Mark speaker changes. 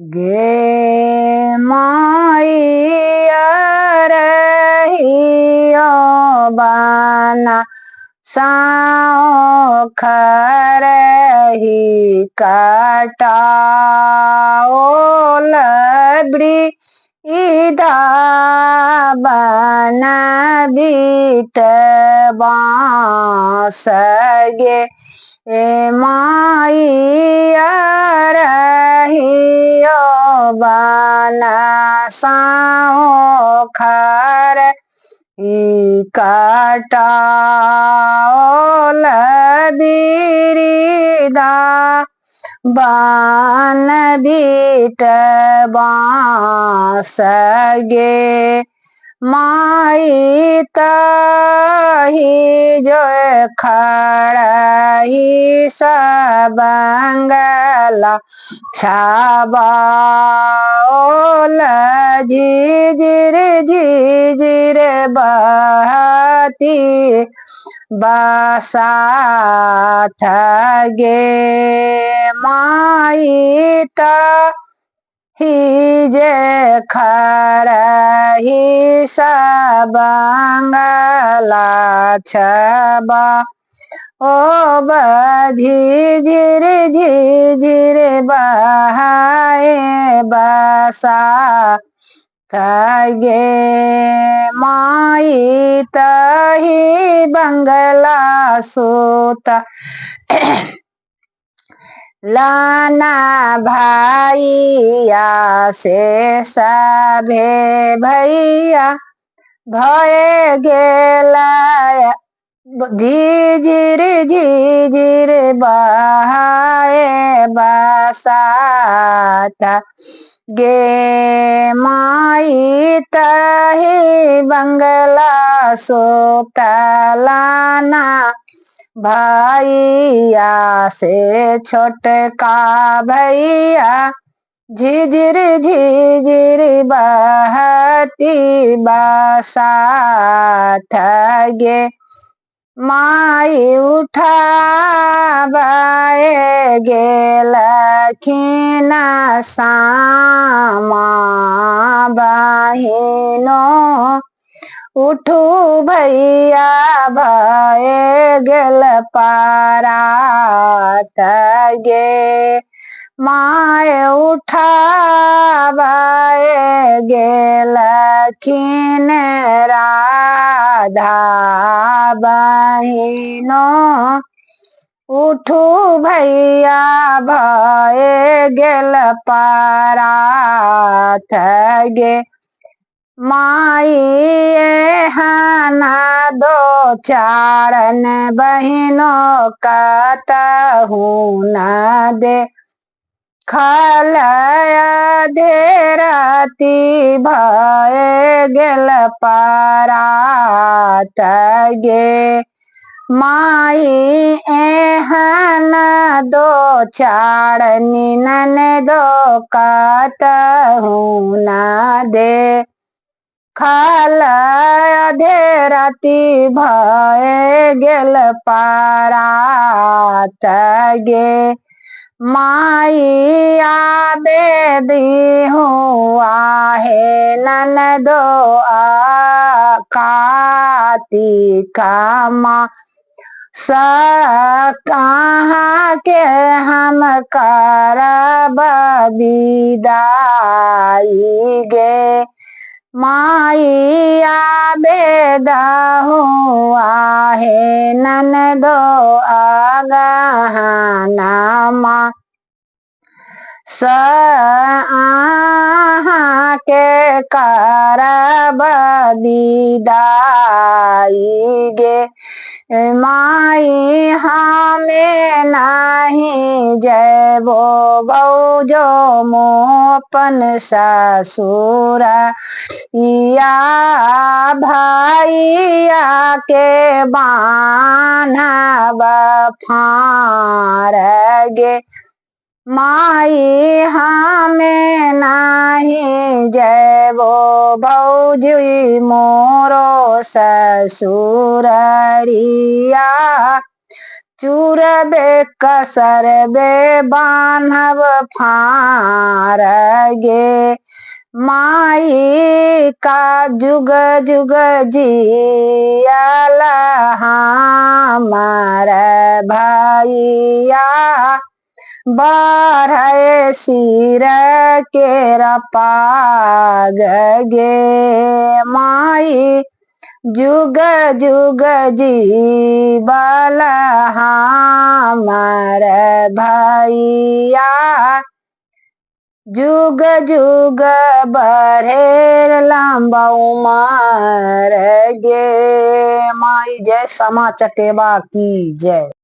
Speaker 1: गे माइया रहियो बाना साओ खरही कटाओ लबड़ी इदा बन बीट बाँस गे माइया रहियो बन साओ खर कटाओ लबीरिदा बन बीट बाँस गे माई तही जो खड़ही सबंगला छाबाओल झिझिर झिझिर बहती बसाथ गे माई हिजे खरही सबंगला छबा ओ झिझिर झिझिर बहाए बसा गे माई तही बंगला सोता लाना भैया से सभे भैया भय गेला झिझिर झिझिर बहाए बसात गे माई तही बंगला सोतलाना भैया से छोटका भैया झिझिर झिझिर बहती बसाथ गे माई उठाबाए गेलखिन सामा बहिनो उठू भैया भए गेल पारात गे माय उठाबाए गेलखिन राधा बहिनो उठू भैया भए गेल पारात गे माई हना दो चारन बहिनों कतहू न दे खलया धेरती भए गेल पारात गे माई एहन दो चारनी नन दो कतहू न दे खलया धेरती भए गेल पारात गे माई आबे दीहू आहे नन दो कार्तिका माँ कहाँ के हम करब विदाई गे माई आबेदहू आहे नन दो अगहना माँ आहाँ के करब विदाई गे माई हमें नहीं जयबो बौजो मोपन ससुर या भैया के बान्हब फार गे माई हमें नहीं जयबो भौजी मोरो ससुररिया चूरबे कसरबे बान्हब फार गे माई का जुग जुग जियाला हमार भैया बढ़े सिर के पाग गे माई जुग जुग जीवल हमार भैया जुग जुग बढ़े लंबा उमर गे माई। जय श्यामा चकेबा की जय।